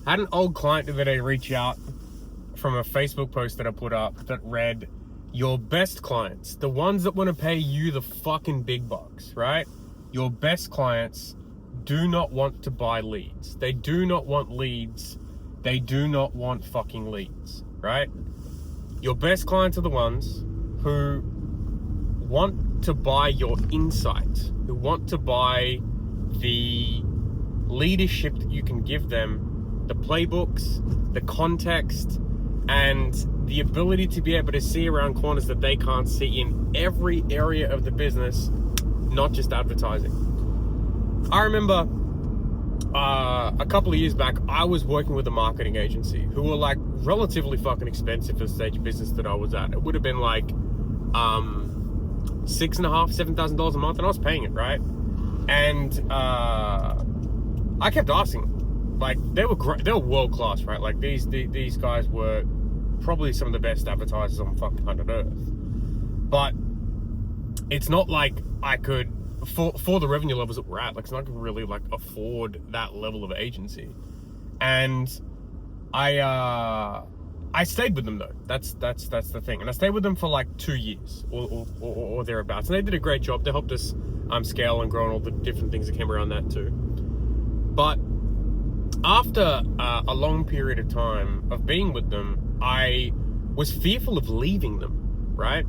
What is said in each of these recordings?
I had an old client the other day reach out from a Facebook post that I put up that read, your best clients, the ones that want to pay you the fucking big bucks, right? Your best clients do not want to buy leads. They do not want leads. They do not want fucking leads, right? Your best clients are the ones who want to buy your insight, who want to buy the leadership that you can give them, the playbooks, the context, and the ability to be able to see around corners that they can't see in every area of the business, not just advertising. I remember a couple of years back, I was working with a marketing agency who were like relatively fucking expensive for the stage of business that I was at. It would have been like $6,500, $7,000 a month, and I was paying it, right? And I kept asking, like, they were great, they were world class, right? Like these guys were probably some of the best advertisers on fucking planet Earth. But it's not like I could, for the revenue levels that we're at, like it's not really like afford that level of agency. And I stayed with them though. That's the thing. And I stayed with them for like 2 years or thereabouts. And they did a great job. They helped us scale and grow and all the different things that came around that too. But after a long period of time of being with them, I was fearful of leaving them, right?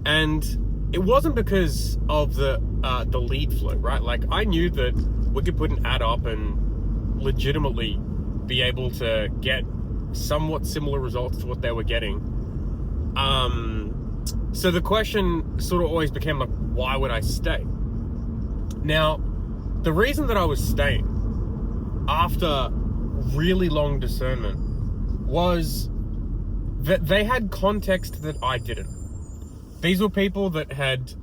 And it wasn't because of the lead flow, right? Like I knew that we could put an ad up and legitimately be able to get somewhat similar results to what they were getting. So the question sort of always became like, why would I stay? Now, the reason that I was staying after really long discernment was that they had context that I didn't. These were people that had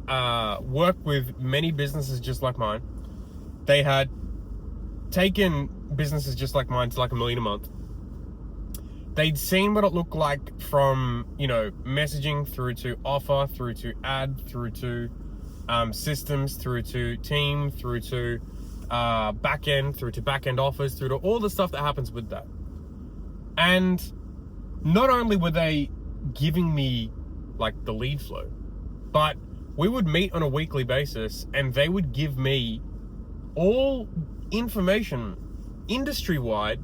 worked with many businesses just like mine. They had taken businesses just like mine to like $1 million a month. They'd seen what it looked like from, you know, messaging through to offer, through to ad, through to systems, through to team, through to backend, through to backend offers, through to all the stuff that happens with that. And not only were they giving me like the lead flow, but we would meet on a weekly basis and they would give me all information industry-wide,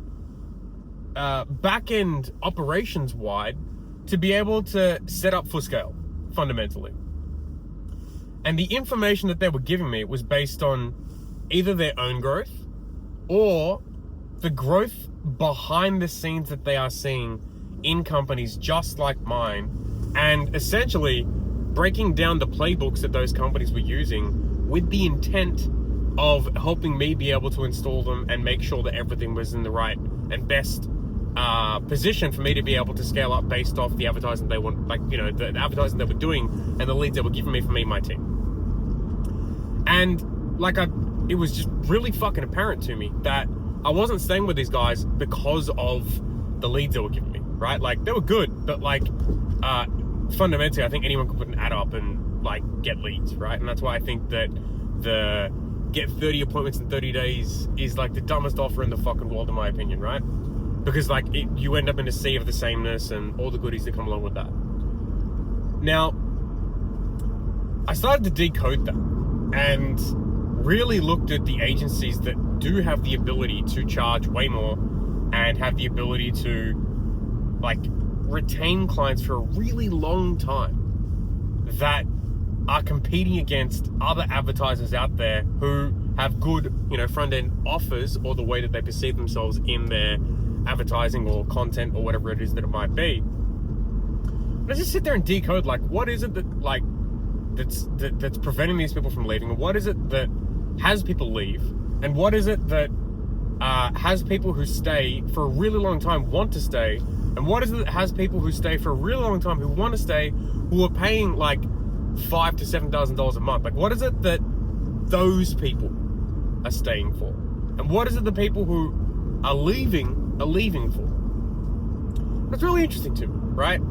back-end operations-wide, to be able to set up for scale, fundamentally. And the information that they were giving me was based on either their own growth or the growth behind the scenes that they are seeing in companies just like mine, and essentially breaking down the playbooks that those companies were using with the intent of helping me be able to install them and make sure that everything was in the right and best position for me to be able to scale up based off the advertising they want, like, you know, the advertising they were doing and the leads they were giving me for me and my team. And like it was just really fucking apparent to me that I wasn't staying with these guys because of the leads they were giving me, right? Like they were good, but like fundamentally I think anyone could put an ad up and like get leads, right? And that's why I think that the get 30 appointments in 30 days is like the dumbest offer in the fucking world, in my opinion, right? Because like you end up in a sea of the sameness and all the goodies that come along with that. Now, I started to decode that and really looked at the agencies that do have the ability to charge way more and have the ability to like retain clients for a really long time, that are competing against other advertisers out there who have good, you know, front-end offers, or the way that they perceive themselves in their advertising or content or whatever it is that it might be. Let's just sit there and decode, like, what is it that like that's preventing these people from leaving? What is it that has people leave? And what is it that has people who stay for a really long time want to stay? And what is it that has people who stay for a really long time who want to stay, who are paying like $5,000 to $7,000 a month? Like, what is it that those people are staying for? And what is it the people who are leaving for? That's really interesting to me, right?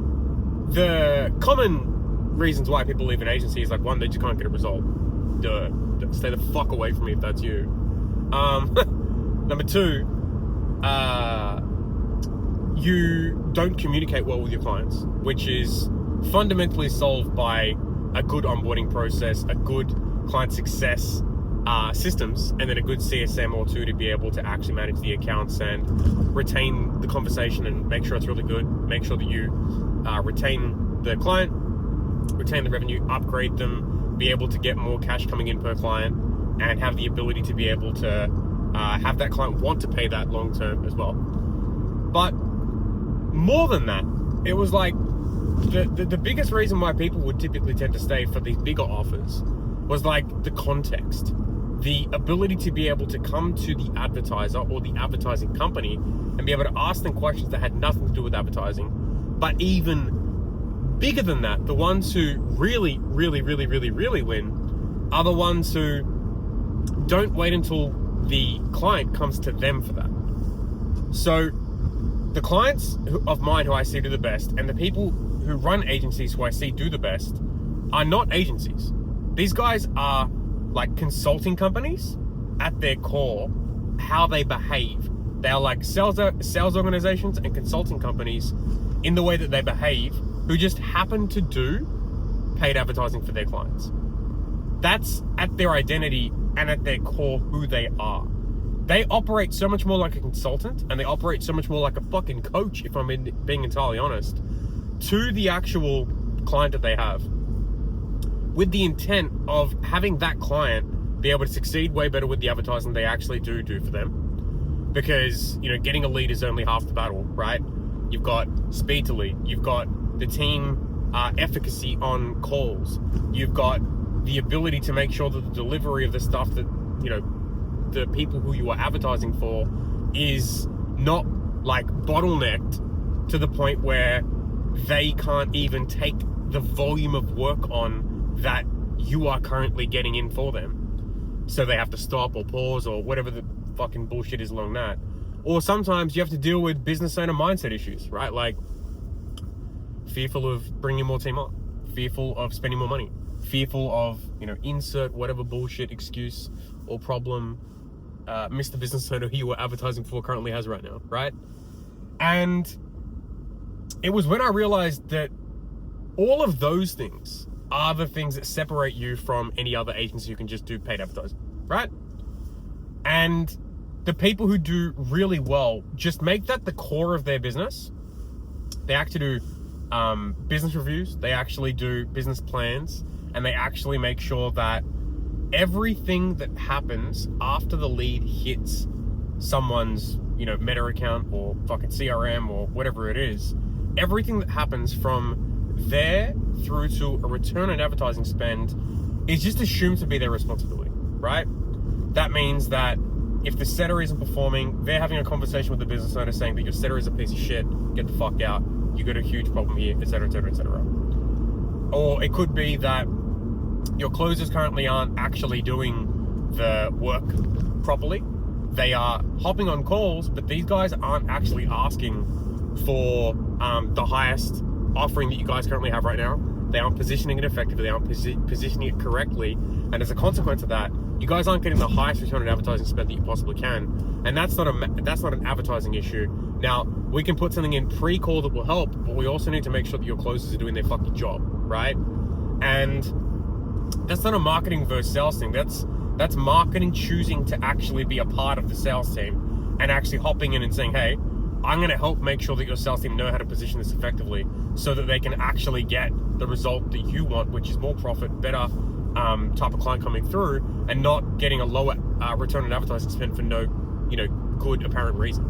The common reasons why people leave an agency is like, one, they just can't get a result. Stay the fuck away from me if that's you. Number two, you don't communicate well with your clients, which is fundamentally solved by a good onboarding process, a good client success systems, and then a good CSM or two to be able to actually manage the accounts and retain the conversation and make sure it's really good. Make sure that you retain the client, retain the revenue, upgrade them, be able to get more cash coming in per client, and have the ability to be able to have that client want to pay that long term as well. But more than that, it was like the biggest reason why people would typically tend to stay for these bigger offers was like the context, the ability to be able to come to the advertiser or the advertising company and be able to ask them questions that had nothing to do with advertising. But even bigger than that, the ones who really win are the ones who don't wait until the client comes to them for that. So the clients of mine who I see do the best, and the people who run agencies who I see do the best, are not agencies. These guys are like consulting companies at their core, how they behave. They are like sales organizations and consulting companies in the way that they behave, who just happen to do paid advertising for their clients. That's at their identity and at their core who they are. They operate so much more like a consultant, and they operate so much more like a fucking coach, if I'm being entirely honest, to the actual client that they have, with the intent of having that client be able to succeed way better with the advertising they actually do for them. Because, you know, getting a lead is only half the battle, right? You've got speed to lead. You've got the team efficacy on calls. You've got the ability to make sure that the delivery of the stuff that, you know, the people who you are advertising for is not like bottlenecked to the point where they can't even take the volume of work on that you are currently getting in for them. So they have to stop or pause or whatever the fucking bullshit is along that. Or sometimes you have to deal with business owner mindset issues, right? Like fearful of bringing more team on, fearful of spending more money, fearful of, you know, insert whatever bullshit excuse or problem Mr. Business Owner who you were advertising for currently has right now, right? And it was when I realized that all of those things are the things that separate you from any other agency who can just do paid advertising, right? And the people who do really well just make that the core of their business. They actually do business reviews, they actually do business plans, and they actually make sure that everything that happens after the lead hits someone's, you know, Meta account or fucking CRM or whatever it is, everything that happens from there through to a return on advertising spend is just assumed to be their responsibility, right? That means that if the setter isn't performing, they're having a conversation with the business owner saying that your setter is a piece of shit, get the fuck out, you got a huge problem here, etc., etc., etc. Or it could be that your closers currently aren't actually doing the work properly. They are hopping on calls, but these guys aren't actually asking for the highest offering that you guys currently have right now. They aren't positioning it effectively, they aren't positioning it correctly, and as a consequence of that, you guys aren't getting the highest return on advertising spend that you possibly can. And that's not an advertising issue. Now, we can put something in pre-call that will help, but we also need to make sure that your closers are doing their fucking job, right? And that's not a marketing versus sales thing. That's marketing choosing to actually be a part of the sales team and actually hopping in and saying, hey, I'm going to help make sure that your sales team know how to position this effectively so that they can actually get the result that you want, which is more profit, better type of client coming through, and not getting a lower return on advertising spend for no, you know, good apparent reason.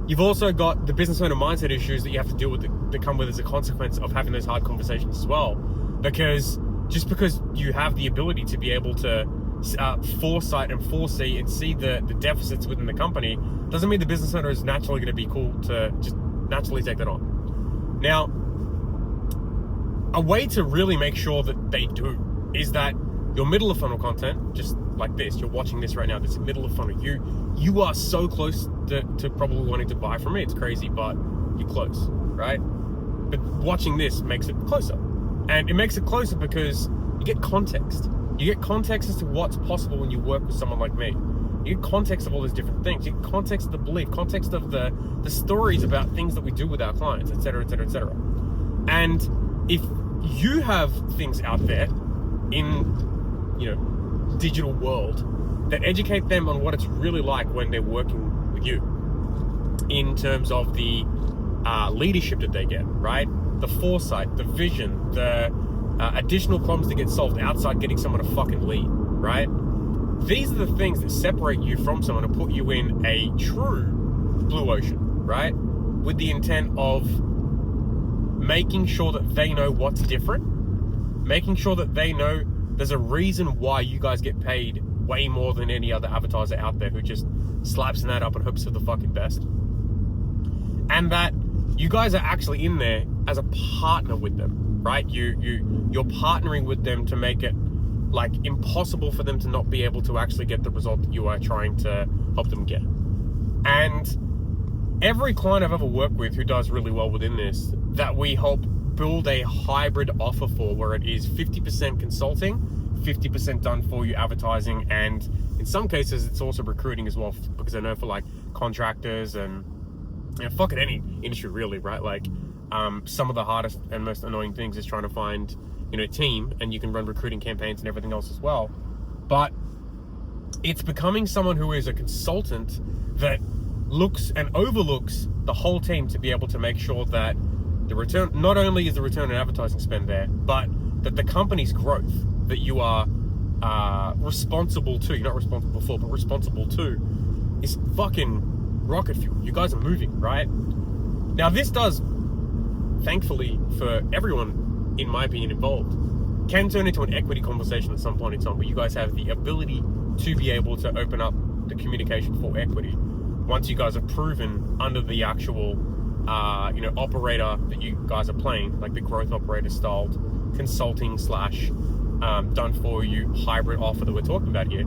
You've also got the business owner mindset issues that you have to deal with that come with as a consequence of having those hard conversations as well. Because just because you have the ability to be able to foresight and foresee and see the deficits within the company doesn't mean the business owner is naturally going to be cool to just naturally take that on. Now, a way to really make sure that they do is that your middle of funnel content, just like this, you're watching this right now, this middle of funnel, you are so close to probably wanting to buy from me. It's crazy, but you're close, right? But watching this makes it closer. And it makes it closer because you get context. You get context as to what's possible when you work with someone like me. You get context of all these different things. You get context of the belief, context of the stories about things that we do with our clients, etc., etc., etc. And if you have things out there in, digital world that educate them on what it's really like when they're working with you in terms of the leadership that they get, right? The foresight, the vision, the additional problems that get solved outside getting someone to fucking lead, right? These are the things that separate you from someone and put you in a true blue ocean, right? With the intent of making sure that they know what's different, making sure that they know there's a reason why you guys get paid way more than any other advertiser out there who just slaps that up and hopes for the fucking best. And that you guys are actually in there as a partner with them, right? You're partnering with them to make it like impossible for them to not be able to actually get the result that you are trying to help them get. And every client I've ever worked with who does really well within this, that we help build a hybrid offer for, where it is 50% consulting, 50% done for you advertising, and in some cases it's also recruiting as well, because I know for like contractors and fucking any industry really, right? Like some of the hardest and most annoying things is trying to find a team, and you can run recruiting campaigns and everything else as well. But it's becoming someone who is a consultant that looks and overlooks the whole team to be able to make sure that the return, not only is the return on advertising spend there, but that the company's growth that you are responsible to, you're not responsible for, but responsible to, is fucking rocket fuel. You guys are moving, right? Now this does, thankfully for everyone, in my opinion, involved, can turn into an equity conversation at some point in time where you guys have the ability to be able to open up the communication for equity once you guys are proven under the actual operator that you guys are playing, like the growth operator styled consulting / done for you hybrid offer that we're talking about here.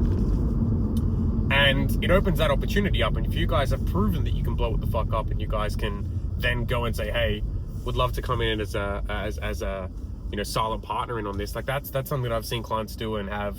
And it opens that opportunity up, and if you guys have proven that you can blow it the fuck up, and you guys can then go and say, hey, would love to come in as a silent partner in on this, like that's something that I've seen clients do, and have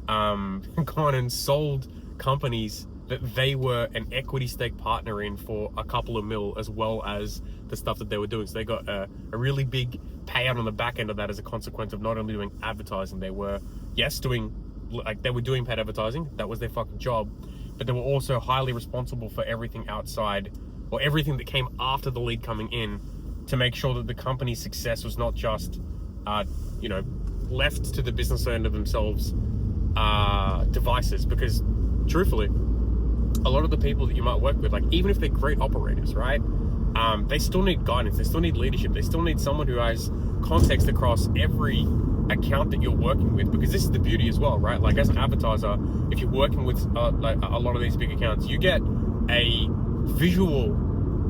gone and sold companies that they were an equity stake partner in for a couple of mil, as well as the stuff that they were doing. So they got a really big payout on the back end of that as a consequence of not only doing advertising, they were doing paid advertising, that was their fucking job, but they were also highly responsible for everything outside, or everything that came after the lead coming in, to make sure that the company's success was not just left to the business owner themselves devices. Because truthfully, a lot of the people that you might work with, like even if they're great operators, right, they still need guidance, they still need leadership, they still need someone who has context across every account that you're working with. Because this is the beauty as well, right? Like as an advertiser, if you're working with like a lot of these big accounts, you get a visual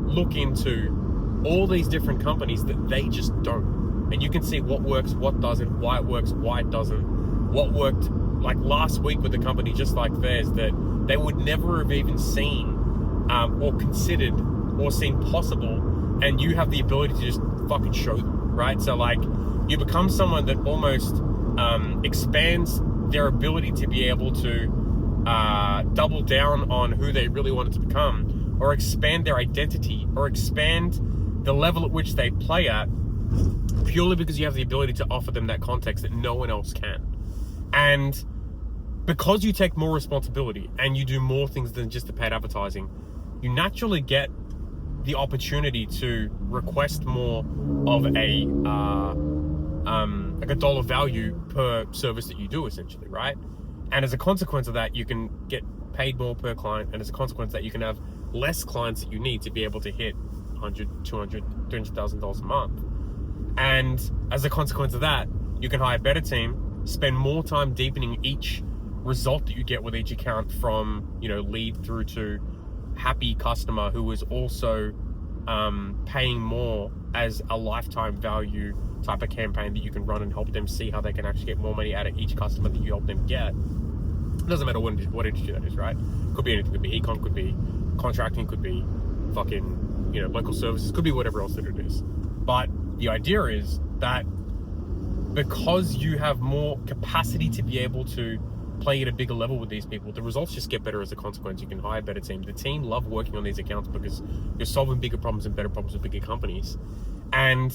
look into all these different companies that they just don't, and you can see what works, what doesn't, why it works, why it doesn't, what worked like last week with a company just like theirs that they would never have even seen or considered or seen possible, and you have the ability to just fucking show them, right? So like you become someone that almost expands their ability to be able to double down on who they really wanted to become, or expand their identity, or expand the level at which they play at, purely because you have the ability to offer them that context that no one else can. And because you take more responsibility and you do more things than just the paid advertising, you naturally get the opportunity to request more of a like a dollar value per service that you do, essentially, right? And as a consequence of that, you can get paid more per client, and as a consequence of that, you can have less clients that you need to be able to hit $100,000, $200,000, $300,000 a month. And as a consequence of that, you can hire a better team, spend more time deepening each result that you get with each account, from lead through to happy customer who is also paying more as a lifetime value type of campaign that you can run and help them see how they can actually get more money out of each customer that you help them get. It doesn't matter what industry that is, right? Could be anything. Could be e-com, could be contracting, could be fucking local services, could be whatever else that it is. But the idea is that because you have more capacity to be able to play at a bigger level with these people, the results just get better as a consequence. You can hire better teams. The team love working on these accounts because you're solving bigger problems and better problems with bigger companies. And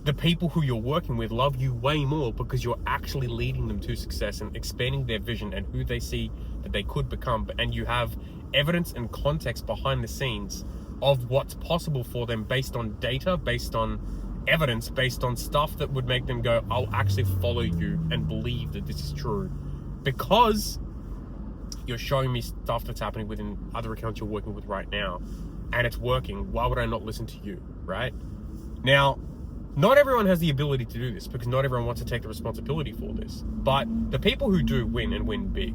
the people who you're working with love you way more because you're actually leading them to success and expanding their vision and who they see that they could become. And you have evidence and context behind the scenes of what's possible for them based on data, based on evidence, based on stuff that would make them go, I'll actually follow you and believe that this is true because you're showing me stuff that's happening within other accounts you're working with right now and it's working. Why would I not listen to you, right? Now, not everyone has the ability to do this because not everyone wants to take the responsibility for this, but the people who do win and win big.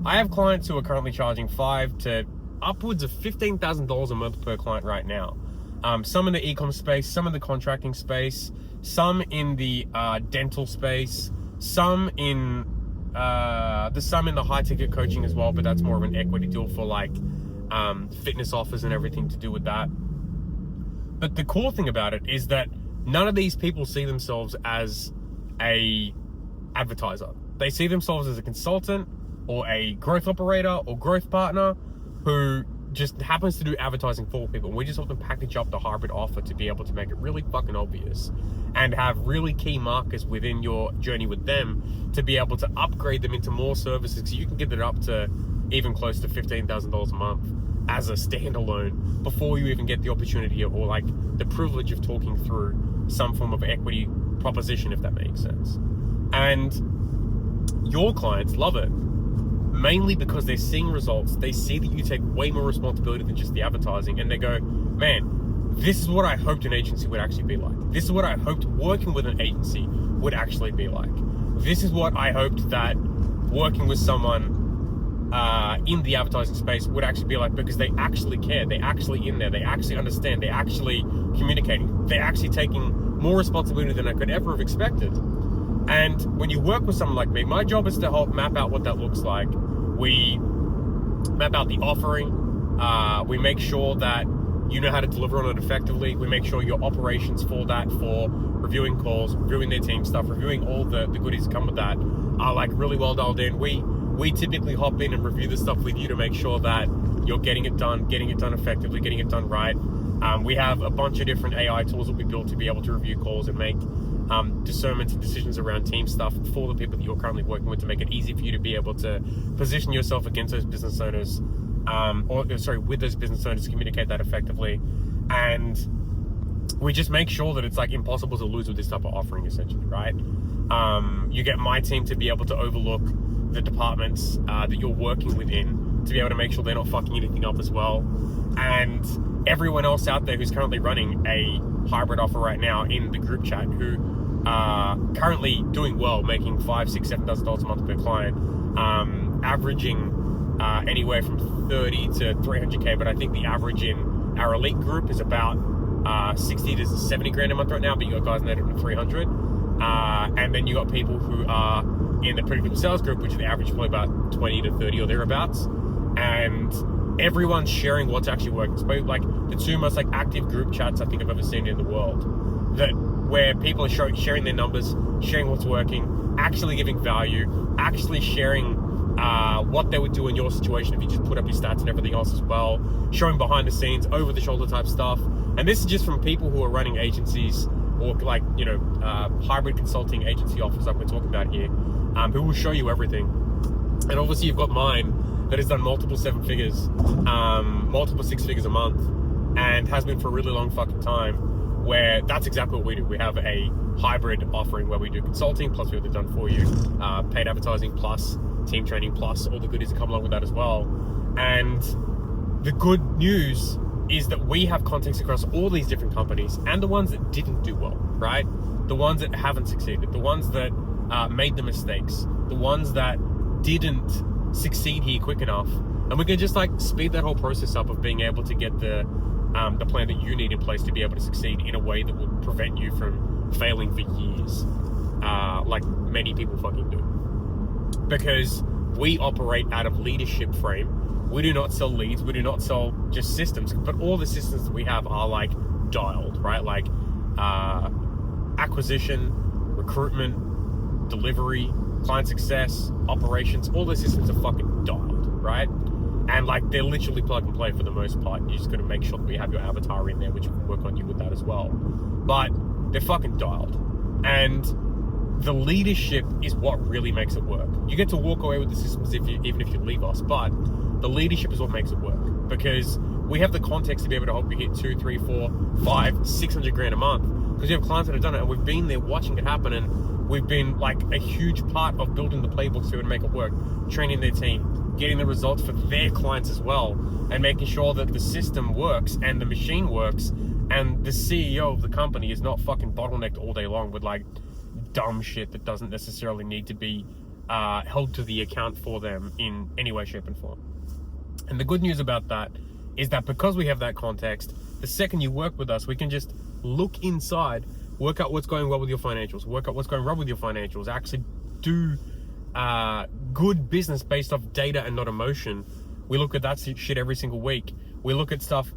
I have clients who are currently charging $5,000 to upwards of $15,000 a month per client right now. Some in the e-com space, some in the contracting space, some in the dental space, some in the high ticket coaching as well, but that's more of an equity deal for like fitness offers and everything to do with that. But the cool thing about it is that none of these people see themselves as a advertiser. They see themselves as a consultant or a growth operator or growth partner who just happens to do advertising for people. We just help them package up the hybrid offer to be able to make it really fucking obvious and have really key markers within your journey with them to be able to upgrade them into more services so you can get it up to even close to $15,000 a month as a standalone before you even get the opportunity or like the privilege of talking through some form of equity proposition, if that makes sense. And your clients love it, mainly because they're seeing results. They see that you take way more responsibility than just the advertising, and they go, man, this is what I hoped an agency would actually be like. This is what I hoped working with an agency would actually be like. This is what I hoped that working with someone in the advertising space would actually be like, because they actually care, they're actually in there, they actually understand, they're actually communicating, they're actually taking more responsibility than I could ever have expected. And when you work with someone like me, my job is to help map out what that looks like. We map out the offering, we make sure that you know how to deliver on it effectively, we make sure your operations for that, for reviewing calls, reviewing their team stuff, reviewing all the goodies that come with that, are like really well dialed in. We typically hop in and review the stuff with you to make sure that you're getting it done effectively, getting it done right. We have a bunch of different AI tools that we built to be able to review calls and make discernments and decisions around team stuff for the people that you're currently working with to make it easy for you to be able to position yourself against those business owners, with those business owners to communicate that effectively. And we just make sure that it's like impossible to lose with this type of offering, essentially, right? You get my team to be able to overlook the departments that you're working within to be able to make sure they're not fucking anything up as well. And everyone else out there who's currently running a hybrid offer right now in the group chat who are currently doing well, making $5,000, $6,000, $7,000 a month per client, averaging anywhere from 30 to 300K, but I think the average in our elite group is about 60 to 70 grand a month right now, but you got guys in there doing 300. And then you got people who are in the predictable sales group, which is the average probably about 20 to 30 or thereabouts. And everyone's sharing what's actually working. It's probably like the two most like active group chats I think I've ever seen in the world, that where people are sharing their numbers, sharing what's working, actually giving value, actually sharing what they would do in your situation if you just put up your stats and everything else as well, showing behind the scenes, over the shoulder type stuff. And this is just from people who are running agencies or like, hybrid consulting agency offers like we're talking about here, who will show you everything. And obviously you've got mine that has done multiple 7 figures, multiple 6 figures a month, and has been for a really long fucking time, where that's exactly what we do. We have a hybrid offering where we do consulting, plus we have it done for you, paid advertising, plus team training, plus all the goodies that come along with that as well. And the good news is that we have context across all these different companies, and the ones that didn't do well, right? The ones that haven't succeeded, the ones that made the mistakes, the ones that didn't succeed here quick enough. And we can just like speed that whole process up of being able to get the plan that you need in place to be able to succeed in a way that will prevent you from failing for years, like many people fucking do. Because we operate out of leadership frame. We do not sell leads, we do not sell just systems, but all the systems that we have are like dialed, right? Like acquisition, recruitment, delivery, client success, operations, all the systems are fucking dialed, right? And like they're literally plug and play for the most part. You just got to make sure that we have your avatar in there, which we can work on you with that as well. But they're fucking dialed, and the leadership is what really makes it work. You get to walk away with the systems even if you leave us, but the leadership is what makes it work, because we have the context to be able to help you hit 2, 3, 4, 5, 600 grand a month, because you have clients that have done it, and we've been there watching it happen, and we've been like a huge part of building the playbooks to be able to make it work, training their team, getting the results for their clients as well, and making sure that the system works and the machine works, and the CEO of the company is not fucking bottlenecked all day long with like dumb shit that doesn't necessarily need to be held to the account for them in any way, shape, and form. And the good news about that is that because we have that context, the second you work with us, we can just look inside, work out what's going well with your financials, work out what's going wrong with your financials, actually do good business based off data and not emotion. We look at that shit every single week. We look at stuff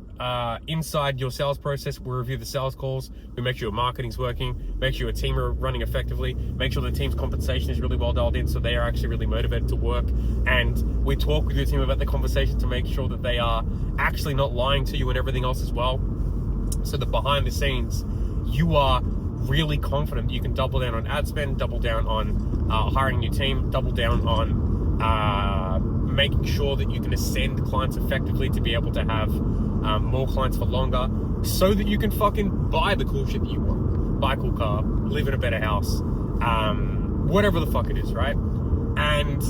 inside your sales process. We review the sales calls. We make sure your marketing's working, make sure your team are running effectively, make sure the team's compensation is really well dialed in so they are actually really motivated to work. And we talk with your team about the conversation to make sure that they are actually not lying to you and everything else as well. So that behind the scenes, you are really confident that you can double down on ad spend, double down on hiring a new team, double down on making sure that you can ascend clients effectively to be able to have more clients for longer, so that you can fucking buy the cool shit that you want, buy a cool car, live in a better house, whatever the fuck it is, right? And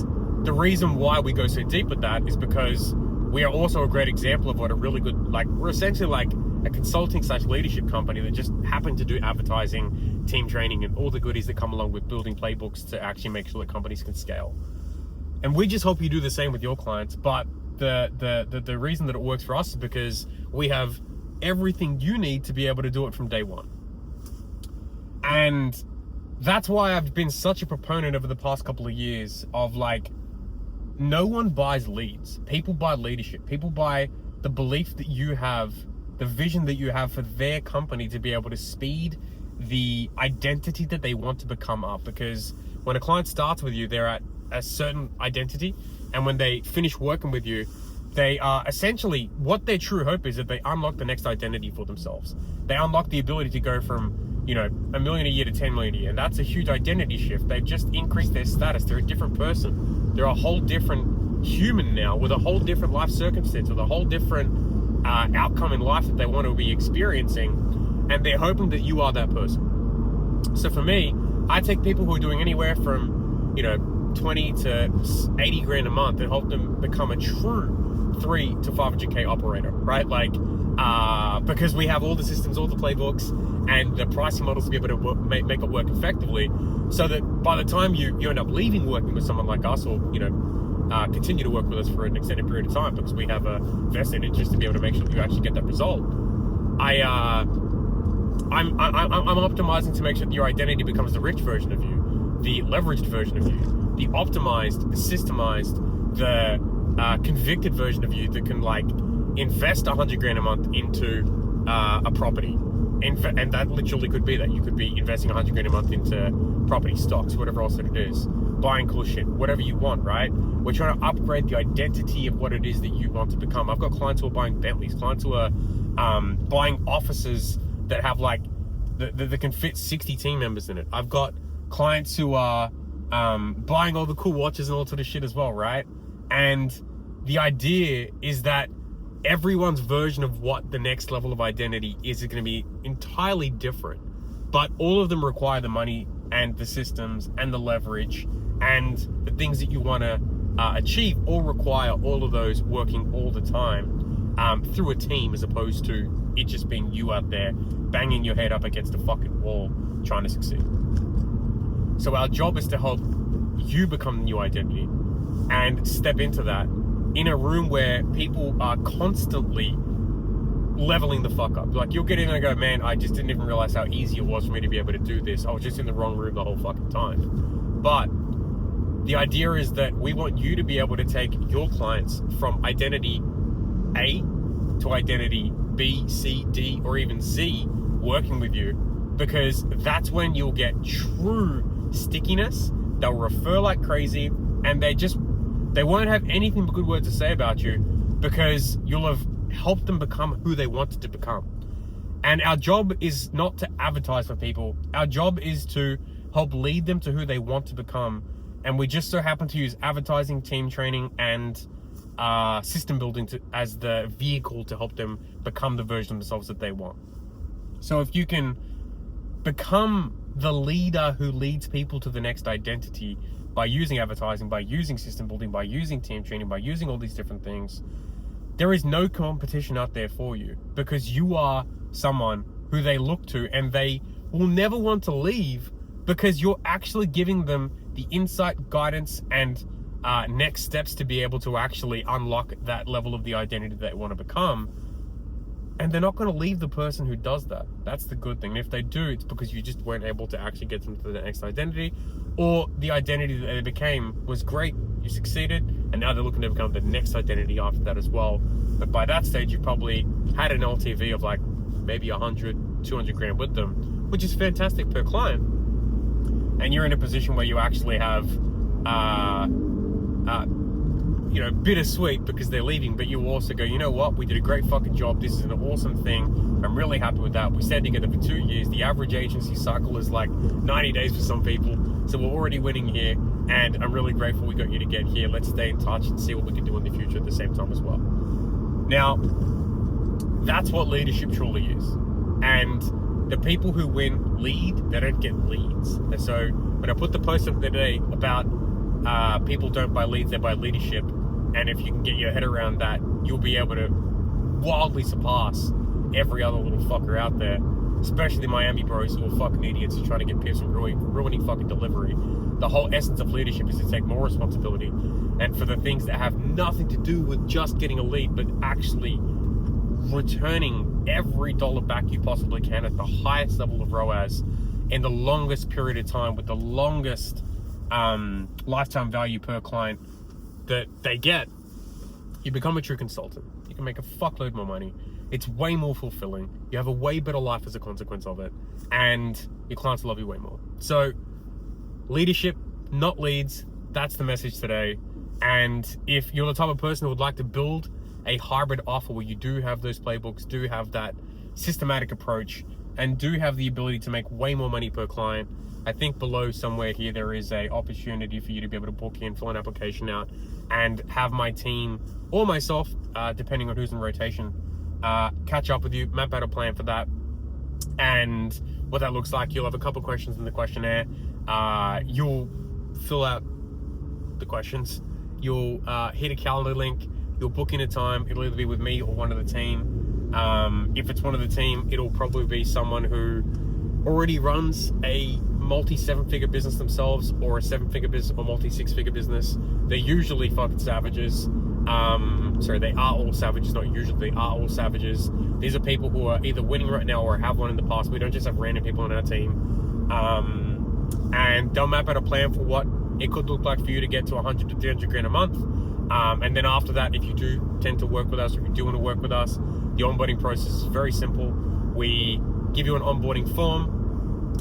the reason why we go so deep with that is because we are also a great example of what a really good, like, we're essentially like a consulting / leadership company that just happened to do advertising, team training, and all the goodies that come along with building playbooks to actually make sure that companies can scale. And we just hope you do the same with your clients. But the reason that it works for us is because we have everything you need to be able to do it from day one. And that's why I've been such a proponent over the past couple of years of like, no one buys leads. People buy leadership. People buy the belief that you have, the vision that you have for their company to be able to speed the identity that they want to become up. Because when a client starts with you, they're at a certain identity, and when they finish working with you, they are essentially, what their true hope is that they unlock the next identity for themselves. They unlock the ability to go from, you know, $1 million a year to 10 million a year, and that's a huge identity shift. They've just increased their status. They're a different person. They're a whole different human now, with a whole different life circumstance, with a whole different outcome in life that they want to be experiencing, and they're hoping that you are that person. So for me, I take people who are doing anywhere from, you know, 20 to 80 grand a month and help them become a true 3 to 500k operator, right? Like, because we have all the systems, all the playbooks, and the pricing models to be able to make it work effectively, so that by the time you end up leaving working with someone like us, or, you know, continue to work with us for an extended period of time, because we have a vested interest to be able to make sure that you actually get that result. I'm optimizing to make sure that your identity becomes the rich version of you, the leveraged version of you, the optimized, the systemized, the convicted version of you that can like invest 100 grand a month into a property. And that literally could be that. You could be investing 100 grand a month into property, stocks, whatever else it is, buying cool shit, whatever you want, right? We're trying to upgrade the identity of what it is that you want to become. I've got clients who are buying Bentleys, clients who are buying offices that have like, that can fit 60 team members in it. I've got clients who are buying all the cool watches and all sort of shit as well, right? And the idea is that everyone's version of what the next level of identity is going to be entirely different, but all of them require the money and the systems and the leverage and the things that you want to achieve all require all of those working all the time through a team, as opposed to it just being you out there banging your head up against a fucking wall trying to succeed. So our job is to help you become the new identity and step into that in a room where people are constantly leveling the fuck up. Like, you'll get in and go, man, I just didn't even realize how easy it was for me to be able to do this. I was just in the wrong room the whole fucking time. But the idea is that we want you to be able to take your clients from identity A to identity B, C, D, or even Z working with you, because that's when you'll get true stickiness. they'll refer like crazy, and they won't have anything but good words to say about you, because you'll have helped them become who they wanted to become. And our job is not to advertise for people. Our job is to help lead them to who they want to become. And we just so happen to use advertising, team training, and system building as the vehicle to help them become the version of themselves that they want. So if you can become the leader who leads people to the next identity by using advertising, by using system building, by using team training, by using all these different things, there is no competition out there for you, because you are someone who they look to, and they will never want to leave, because you're actually giving them the insight, guidance, and next steps to be able to actually unlock that level of the identity they want to become. And they're not going to leave the person who does that. That's the good thing. And if they do, it's because you just weren't able to actually get them to the next identity, or the identity that they became was great, you succeeded, and now they're looking to become the next identity after that as well. But by that stage, you've probably had an LTV of like maybe 100, 200 grand with them, which is fantastic per client. And you're in a position where you actually have, bittersweet because they're leaving, but you also go, you know what, we did a great fucking job. This is an awesome thing. I'm really happy with that. We stayed together for 2 years. The average agency cycle is like 90 days for some people. So we're already winning here, and I'm really grateful we got you to get here. Let's stay in touch and see what we can do in the future at the same time as well. Now, that's what leadership truly is. And the people who win lead, they don't get leads. And so when I put the post up today about people don't buy leads, they buy leadership, and if you can get your head around that, you'll be able to wildly surpass every other little fucker out there, especially the Miami bros who are fucking idiots who are trying to get pissed and ruining fucking delivery. The whole essence of leadership is to take more responsibility, and for the things that have nothing to do with just getting a lead, but actually returning every dollar back you possibly can at the highest level of ROAS in the longest period of time with the longest lifetime value per client that they get. You become a true consultant. You can make a fuckload more money. It's way more fulfilling. You have a way better life as a consequence of it, and your clients love you way more. So leadership, not leads. That's the message today. And if you're the type of person who would like to build a hybrid offer where you do have those playbooks, do have that systematic approach, and do have the ability to make way more money per client, I think below somewhere here there is a opportunity for you to be able to book in, fill an application out, and have my team or myself, depending on who's in rotation, catch up with you, map out a plan for that. And what that looks like, you'll have a couple questions in the questionnaire. You'll fill out the questions. You'll hit a calendar link. You'll book in a time. It'll either be with me or one of the team. If it's one of the team, it'll probably be someone who already runs a multi-7-figure business themselves, or a 7-figure business, or multi-6-figure business. They're usually fucking savages. They are all savages, not usually, they are all savages. These are people who are either winning right now or have won in the past. We don't just have random people on our team. And they'll map out a plan for what it could look like for you to get to 100 to 300 grand a month. And then after that, if you do tend to work with us, or if you do want to work with us, the onboarding process is very simple. We give you an onboarding form.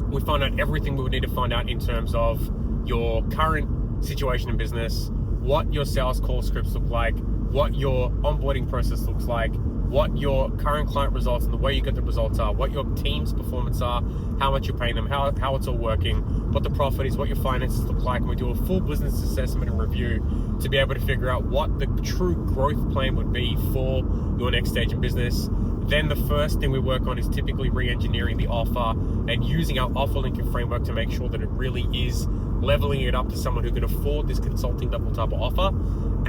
We find out everything we would need to find out in terms of your current situation in business, what your sales call scripts look like, what your onboarding process looks like, what your current client results and the way you get the results are, what your team's performance are, how much you're paying them, how it's all working, what the profit is, what your finances look like. And we do a full business assessment and review to be able to figure out what the true growth plan would be for your next stage in business. Then the first thing we work on is typically re-engineering the offer and using our offer linking framework to make sure that it really is leveling it up to someone who can afford this consulting level type of offer,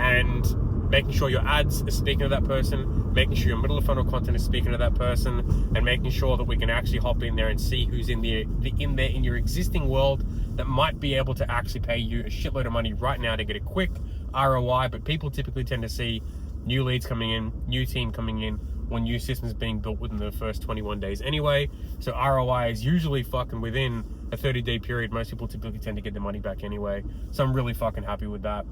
and making sure your ads are speaking to that person, making sure your middle of funnel content is speaking to that person, and making sure that we can actually hop in there and see who's in there in your existing world that might be able to actually pay you a shitload of money right now to get a quick ROI. But people typically tend to see new leads coming in, new team coming in, when new systems being built within the first 21 days anyway. So ROI is usually fucking within a 30-day period. Most people typically tend to get their money back anyway. So I'm really fucking happy with that.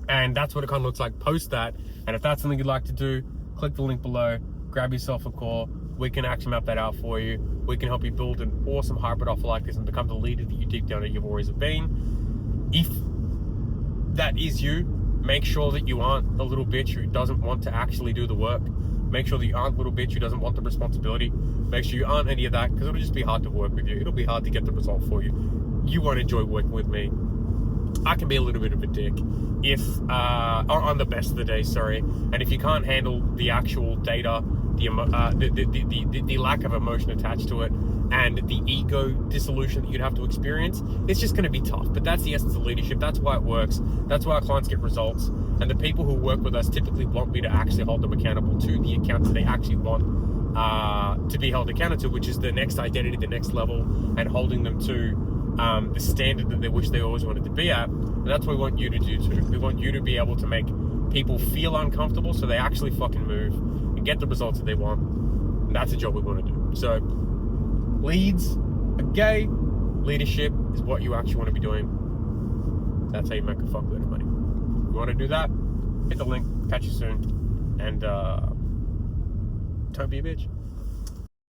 And that's what it kind of looks like post that. And if that's something you'd like to do, click the link below, grab yourself a call. We can actually map that out for you. We can help you build an awesome hybrid offer like this and become the leader that you deep down that you've always been. If that is you, make sure that you aren't a little bitch who doesn't want to actually do the work. Make sure that you aren't a little bitch who doesn't want the responsibility. Make sure you aren't any of that, because it'll just be hard to work with you. It'll be hard to get the result for you. You won't enjoy working with me. I can be a little bit of a dick if on the best of the day, sorry. And if you can't handle the actual data, the lack of emotion attached to it, and the ego dissolution that you'd have to experience, it's just going to be tough. But that's the essence of leadership. That's why it works. That's why our clients get results. And the people who work with us typically want me to actually hold them accountable to the accounts that they actually want to be held accountable to, which is the next identity, the next level, and holding them to the standard that they wish they always wanted to be at. And that's what we want you to do too. We want you to be able to make people feel uncomfortable so they actually fucking move and get the results that they want. And that's a job we want to do. So leads are gay. Leadership is what you actually want to be doing. That's how you make a fuckload of money. If you want to do that, hit the link. Catch you soon. And don't be a bitch.